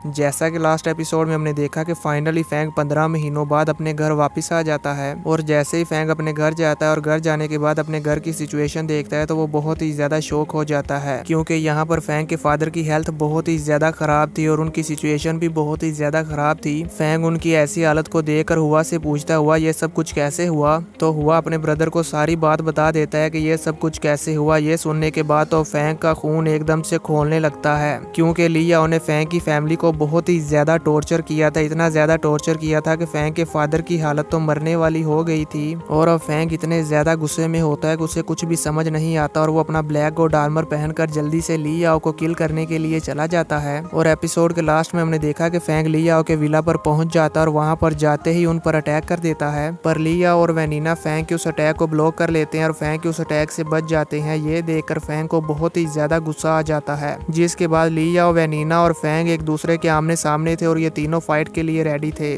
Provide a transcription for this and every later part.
जैसा कि last episode में हमने देखा कि फाइनली फैंग 15 महीनों बाद अपने घर वापस आ जाता है और जैसे ही फैंग अपने घर जाता है और घर जाने के बाद अपने घर की सिचुएशन देखता है तो वो बहुत ही ज्यादा शॉक हो जाता है, क्योंकि यहाँ पर फैंग के फादर की हेल्थ बहुत ही ज्यादा खराब थी और उनकी सिचुएशन भी बहुत ही ज्यादा खराब थी। फैंग उनकी ऐसी हालत को देखकर हुआ से पूछता हुआ ये सब कुछ कैसे हुआ, तो हुआ अपने ब्रदर को सारी बात बता देता है कि ये सब कुछ कैसे हुआ। ये सुनने के बाद तो फैंग का खून एकदम से खोलने लगता है, क्योंकि लियाओ ने फैंग की फैमिली को बहुत ही ज्यादा टॉर्चर किया था, इतना ज्यादा टॉर्चर किया था कि फैंग के फादर की हालत तो मरने वाली हो गई थी। और अब फैंग इतने ज्यादा गुस्से में होता है कि उसे कुछ भी समझ नहीं आता और वो अपना ब्लैक गोल्ड आर्मर पहनकर जल्दी से लियाओ को किल करने के लिए चला जाता है। और एपिसोड के लास्ट में हमने देखा कि फैंग लियाओ के विला पर पहुंच जाता है और वहां पर जाते ही उन पर अटैक कर देता है, पर लियाओ और वेनिना फैंग के उस अटैक को ब्लॉक कर लेते हैं और फैंग के उस अटैक से बच जाते हैं। ये देखकर फैंग को बहुत ही ज्यादा गुस्सा आ जाता है, जिसके बाद लियाओ, वेनिना और फैंग एक दूसरे के आमने सामने थे और ये तीनों फाइट के लिए रेडी थे।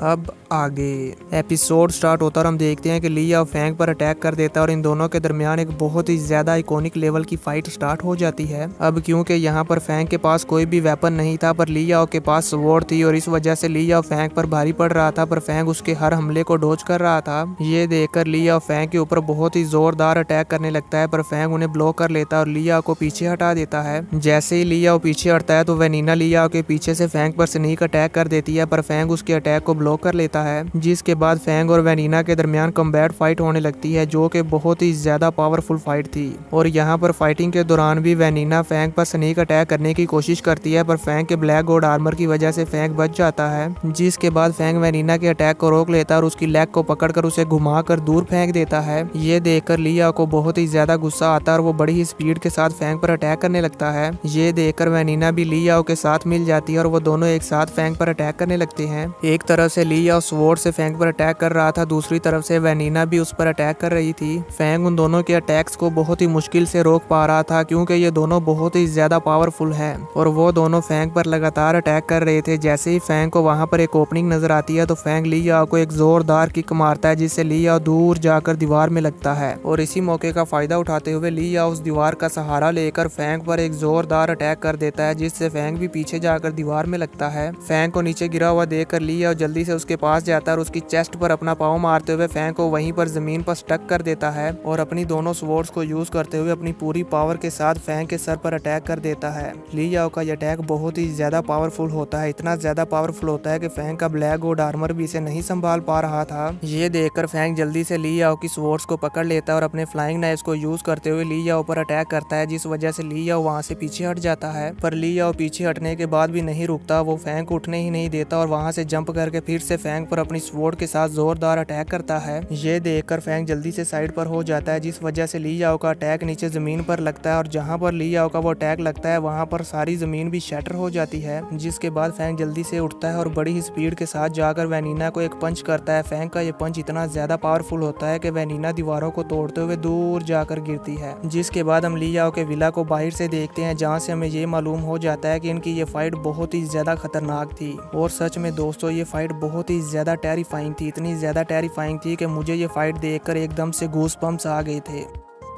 अब आगे एपिसोड स्टार्ट होता है और हम देखते हैं कि लियाओ फैंग पर अटैक कर देता है और इन दोनों के दरमियान एक बहुत ही ज्यादा आइकॉनिक लेवल की फाइट स्टार्ट हो जाती है। अब क्योंकि यहाँ पर फैंग के पास कोई भी वेपन नहीं था, पर लियाओ के पास स्वॉर्ड थी और इस वजह से लियाओ फैंग पर भारी पड़ रहा था, पर फैंग उसके हर हमले को डॉज कर रहा था। ये देखकर लियाओ फैंग के ऊपर बहुत ही जोरदार अटैक करने लगता है, पर फैंग उन्हें ब्लॉक कर लेता है और लियाओ को पीछे हटा देता है। जैसे ही लियाओ पीछे हटता है तो वेनिना लियाओ के पीछे से फैंग पर स्नीक अटैक कर देती है, पर फैंग उसके अटैक को ब्लॉक कर लेता है, जिसके बाद फैंग और वेनिना के दरमियान कॉम्बैट फाइट होने लगती है, जो कि बहुत ही ज्यादा पावरफुल फाइट थी। और यहाँ पर फाइटिंग के दौरान भी वेनिना फैंग पर स्नीक अटैक करने की कोशिश करती है, पर फैंग के ब्लैक गोल्ड आर्मर की वजह से फैंग बच जाता है, जिसके बाद फैंग वेनिना के अटैक को रोक लेता है और उसकी लेग को पकड़कर उसे घुमाकर दूर फेंक देता है। ये देखकर लिया को बहुत ही ज्यादा गुस्सा आता है और वो बड़ी ही स्पीड के साथ फैंग पर अटैक करने लगता है। ये देखकर वेनिना भी लियाओ के साथ मिल जाती है और वो दोनों एक साथ फैंग पर अटैक करने लगते हैं। एक तरफ से लियाओ स्वॉर्ड से फैंग पर अटैक कर रहा था, दूसरी तरफ से वेनिना भी उस पर अटैक कर रही थी। फैंग उन दोनों के अटैक्स को बहुत ही मुश्किल से रोक पा रहा था, क्योंकि ये दोनों बहुत ही ज्यादा पावरफुल हैं और वो दोनों फैंग पर लगातार अटैक कर रहे थे। जैसे ही फैंग को वहां पर एक ओपनिंग नजर आती है तो फैंग लियाओ को एक जोरदार किक मारता है, जिससे लियाओ दूर जाकर दीवार में लगता है और इसी मौके का फायदा उठाते हुए लियाओ उस दीवार का सहारा लेकर फैंग पर एक जोरदार अटैक कर देता है, जिससे फैंग भी पीछे जाकर दीवार में लगता है। फैंग को नीचे गिरा हुआ देखकर लियाओ जल्दी से उसके पास जाता है और उसकी चेस्ट पर अपना पाँव मारते हुए फैंग को वहीं पर जमीन पर स्टक कर देता है और अपनी दोनों स्वॉर्ड्स को यूज करते हुए अपनी पूरी पावर के साथ फैंग के सर पर अटैक कर देता है। लियाओ का यह अटैक बहुत ही ज्यादा पावरफुल होता है, इतना ज्यादा पावरफुल होता है कि फैंग का ब्लैक गोल्ड आर्मर भी इसे नहीं संभाल पा रहा था। ये देखकर फैंग जल्दी से लियाओ की स्वॉर्ड्स को पकड़ लेता है और अपने फ्लाइंग नाइफ्स को यूज करते हुए लियाओ पर अटैक करता है, जिस वजह से लियाओ वहां से पीछे हट जाता है। पर लियाओ पीछे हटने के बाद भी नहीं रुकता, वो फैंग को उठने ही नहीं देता और वहां से जंप करके फिर से फैंग पर अपनी स्वॉर्ड के साथ जोरदार अटैक करता है। ये देखकर फैंग जल्दी से साइड पर हो जाता है, जिस वजह से लियाओ का अटैक नीचे जमीन पर लगता है और जहां पर लियाओ का वो अटैक लगता है वहां पर सारी जमीन भी शैटर हो जाती है। जिसके बाद फैंग जल्दी से उठता है और बड़ी ही स्पीड के साथ जाकर वेनिना को एक पंच करता है। फैंग का ये पंच इतना ज्यादा पावरफुल होता है कि वेनिना दीवारों को तोड़ते हुए दूर जाकर गिरती है। जिसके बाद हम लियाओ के विला को बाहर से देखते हैं, जहाँ से हमें ये मालूम हो जाता है कि इनकी ये फाइट बहुत ही ज्यादा खतरनाक थी। और सच में दोस्तों ये फाइट बहुत ही ज्यादा टेरिफाइंग थी, इतनी ज्यादा टेरिफाइंग थी कि मुझे ये फाइट देखकर एकदम से गूस बम्प्स आ गए थे।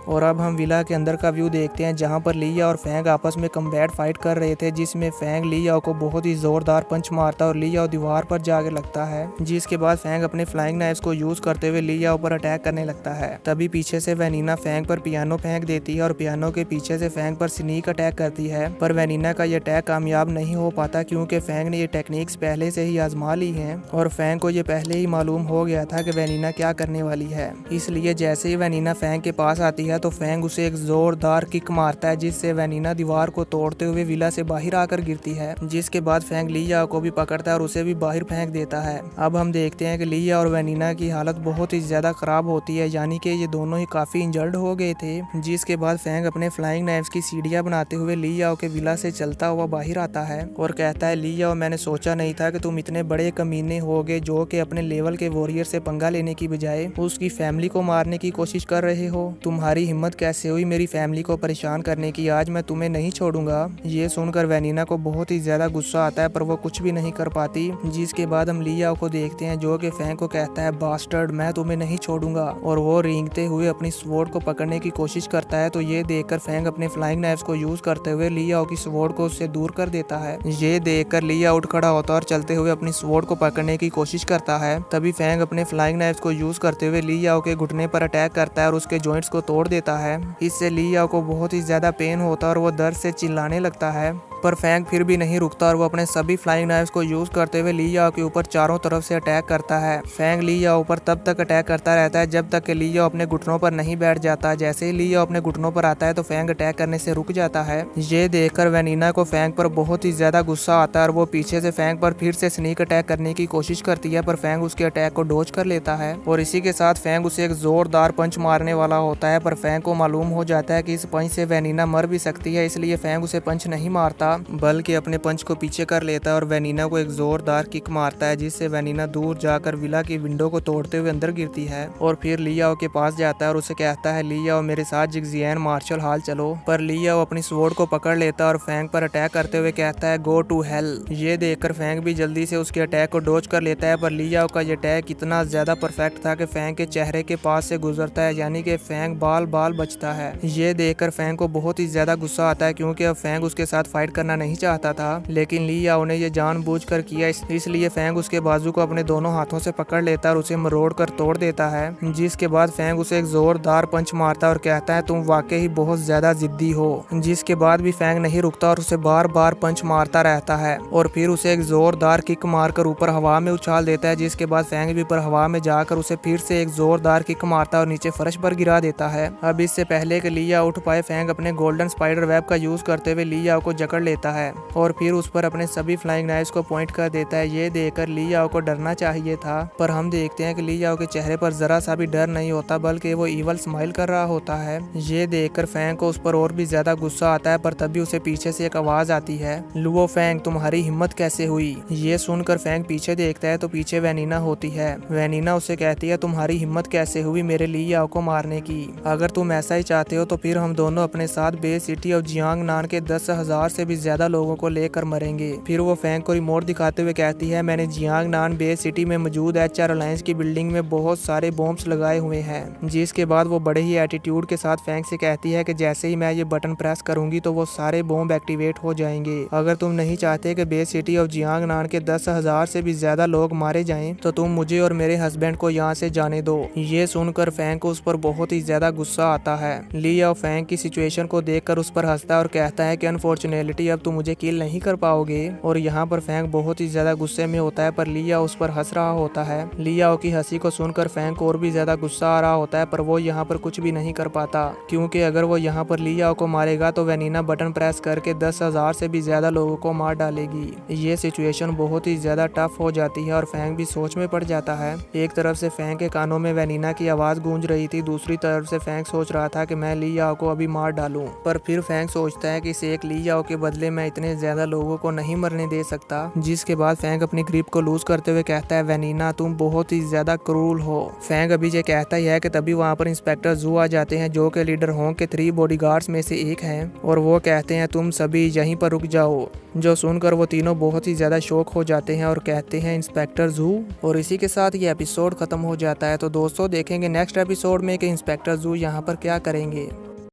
और अब हम विला के अंदर का व्यू देखते हैं, जहां पर लिया और फैंग आपस में कम्बैट फाइट कर रहे थे, जिसमें फैंग लियाओ को बहुत ही जोरदार पंच मारता है और लियाओ दीवार पर जाके लगता है। जिसके बाद फैंग अपने फ्लाइंग नाइफ्स को यूज करते हुए लियाओ पर अटैक करने लगता है। तभी पीछे से वेनिना फैंग पर पियानो फेंक देती है और पियानो के पीछे से फैंग पर स्नीक अटैक करती है, पर वेनिना का यह अटैक कामयाब नहीं हो पाता, क्योंकि फैंग ने ये टेक्निक्स पहले से ही आजमा ली है और फैंग को ये पहले ही मालूम हो गया था कि वेनिना क्या करने वाली है। इसलिए जैसे ही वेनिना फैंग के पास आती है तो फैंग उसे जोरदार किक मारता है, जिससे वेनिना दीवार को तोड़ते हुए विला से बाहर आकर गिरती है। जिसके बाद फैंग लिया को भी पकड़ता है और उसे भी बाहर फेंक देता है। अब हम देखते हैं कि लिया और वेनिना की हालत बहुत ही ज्यादा खराब होती है, यानी कि ये दोनों ही काफी इंजर्ड हो गए थे। जिसके बाद फैंग अपने फ्लाइंग नाइफ्स की सीढ़ियां बनाते हुए लिया के विला से चलता हुआ बाहर आता है और कहता है, लिया मैंने सोचा नहीं था कि तुम इतने बड़े कमीने होगे, जो कि अपने लेवल के वॉरियर से पंगा लेने की बजाय उसकी फैमिली को मारने की कोशिश कर रहे हो। तुम्हारी तुम्हारी हिम्मत कैसे हुई मेरी फैमिली को परेशान करने की, आज मैं तुम्हें नहीं छोड़ूंगा। ये सुनकर वेनिना को बहुत ही ज्यादा गुस्सा आता है पर वो कुछ भी नहीं कर पाती। जिसके बाद हम लियाओ को देखते हैं जो कि फैंग को कहता है बास्टर्ड मैं तुम्हें नहीं छोड़ूंगा, और वो रेंगते हुए अपनी स्वॉर्ड को पकड़ने की कोशिश करता है। तो ये देखकर फैंग अपने फ्लाइंग नाइफ्स को यूज करते हुए लियाओ की स्वॉर्ड को उससे दूर कर देता है। ये देखकर लिया उठ खड़ा होता है और चलते हुए अपनी स्वॉर्ड को पकड़ने की कोशिश करता है। तभी फैंग अपने फ्लाइंग नाइफ्स को यूज करते हुए लियाओ के घुटने पर अटैक करता है और उसके जॉइंट्स को तोड़ देता है। इससे लियाओ को बहुत ही ज्यादा पेन होता है और वो दर्द से चिल्लाने लगता है, पर फैंग फिर भी नहीं रुकता और वो अपने सभी फ्लाइंग नाइफ्स को यूज करते हुए लियाओ के ऊपर चारों तरफ से अटैक करता है। फैंग लियाओ पर तब तक अटैक करता रहता है जब तक कि लियाओ अपने घुटनों पर नहीं बैठ जाता। जैसे ही लियाओ अपने घुटनों पर आता है तो फैंग अटैक करने से रुक जाता है। ये देखकर वेनिना को फैंग पर बहुत ही ज्यादा गुस्सा आता है और वो पीछे से फैंग पर फिर से स्नीक अटैक करने की कोशिश करती है, पर फैंग उसके अटैक को डोज कर लेता है और इसी के साथ फैंग उसे एक जोरदार पंच मारने वाला होता है। पर फैंग को मालूम हो जाता है कि इस पंच से वेनिना मर भी सकती है, इसलिए फैंग उसे पंच नहीं मारता बल्कि अपने पंच को पीछे कर लेता है और वेनिना को एक जोरदार किक मारता है, जिससे वेनिना दूर जाकर विला की विंडो को तोड़ते हुए अंदर गिरती है। और फिर लियाओ के पास जाता है और उसे कहता है लियाओ मेरे साथ जिगजियान मार्शल हॉल चलो। पर लियाओ अपनी स्वॉर्ड को पकड़ लेता है और फैंग पर अटैक करते हुए कहता है गो टू हेल। ये देखकर फैंग भी जल्दी से उसके अटैक को डोज कर लेता है, पर लियाओ का ये अटैक इतना ज्यादा परफेक्ट था कि फैंग के चेहरे के पास से गुजरता है, यानी कि फैंग बाल बाल बचता है। ये देखकर फैंग को बहुत ही ज्यादा गुस्सा आता है क्योंकि अब फैंग उसके साथ फाइट करना नहीं चाहता था, लेकिन लियाओ ने ये जानबूझकर किया, इसलिए फैंग उसके बाजू को अपने दोनों हाथों से पकड़ लेता है और उसे मरोड़ कर तोड़ देता है। जिसके बाद फैंग उसे एक जोरदार पंच मारता है और कहता है तुम वाकई ही बहुत ज्यादा जिद्दी हो। जिसके बाद भी फैंग नहीं रुकता और उसे बार बार पंच मारता रहता है और फिर उसे एक जोरदार किक मारकर ऊपर हवा में उछाल देता है। जिसके बाद फैंग भी ऊपर हवा में जाकर उसे फिर से एक जोरदार किक मारता है और नीचे फर्श पर गिरा देता है। अब इससे पहले कि लियाओ उठ पाए फैंग अपने गोल्डन स्पाइडर वेब का यूज करते हुए लियाओ को जकड़ लेता है और फिर उस पर अपने सभी फ्लाइंग नाइफ्स को पॉइंट कर देता है। ये देखकर लियाओ को डरना चाहिए था, पर हम देखते हैं कि लियाओ के चेहरे पर जरा सा भी डर नहीं होता बल्कि वो इवल स्माइल कर रहा होता है। ये देखकर फैंग को उस पर और भी ज्यादा गुस्सा आता है, पर तभी उसे पीछे से एक आवाज आती है लुओ फैंग तुम्हारी हिम्मत कैसे हुई। ये सुनकर फैंग पीछे देखता है तो पीछे वेनिना होती है। वेनिना उसे कहती है तुम्हारी हिम्मत कैसे हुई मेरे लियाओ को मारने की, अगर तुम ऐसा ही चाहते हो तो फिर हम दोनों अपने साथ बे सिटी और जियांग नान के 10,000 से भी ज्यादा लोगों को लेकर मरेंगे। फिर वो फैंग को रिमोट दिखाते हुए कहती है मैंने जियांग नान बे सिटी में मौजूद HR अलायंस की बिल्डिंग में बहुत सारे बॉम्ब्स लगाए हुए हैं। जिसके बाद वो बड़े ही एटीट्यूड के साथ फैंग से कहती है कि जैसे ही मैं ये बटन प्रेस करूंगी तो वो सारे बॉम्ब एक्टिवेट हो जाएंगे। अगर तुम नहीं चाहते कि बे सिटी और जियांग नान के 10,000 से भी ज्यादा लोग मारे जाएं तो तुम मुझे और मेरे हस्बैंड को यहाँ से जाने दो। ये सुनकर फैंग को उस पर बहुत ही ज्यादा गुस्सा आता है। लियाओ फैंग की सिचुएशन को देखकर उस पर हंसता है और कहता है कि अनफॉर्चुनेटली अब तुम मुझे किल नहीं कर पाओगे। और यहाँ पर फैंग बहुत ही ज्यादा गुस्से में होता है, पर लियाओ उस पर हंस रहा होता है। लियाओ की हंसी को सुनकर फैंग को और भी ज्यादा गुस्सा आ रहा होता है, पर वो यहाँ पर कुछ भी नहीं कर पाता क्योंकि अगर वो यहाँ पर लियाओ को मारेगा तो वेनिना बटन प्रेस करके 10,000 से भी ज्यादा लोगों को मार डालेगी। ये सिचुएशन बहुत ही ज्यादा टफ हो जाती है और फैंग भी सोच में पड़ जाता है। एक तरफ से फैंग के कानों में वेनिना की आवाज गूंज रही थी, दूसरी तरफ से फैंग सोच रहा था कि मैं लियाओ को अभी मार डालूं, पर फिर फैंग सोचता है कि इस एक लियाओ के बदले मैं इतने ज्यादा लोगों को नहीं मरने दे सकता। जिसके बाद फैंग अपनी ग्रिप को लूज करते हुए कहता है वेनिना तुम बहुत ही ज्यादा क्रूल हो। फैंग अभी ये कहता ही है कि तभी वहाँ पर इंस्पेक्टर जू आ जाते हैं जो कि लीडर होंग के 3 बॉडीगार्ड्स में से एक हैं और वो कहते हैं तुम सभी यहीं पर रुक जाओ। जो सुनकर वो तीनों बहुत ही ज्यादा शॉक हो जाते हैं और कहते हैं इंस्पेक्टर जू। और इसी के साथ ये एपिसोड खत्म हो जाता है। तो दोस्तों देखेंगे नेक्स्ट एपिसोड में कि इंस्पेक्टर जू यहाँ पर क्या करेंगे।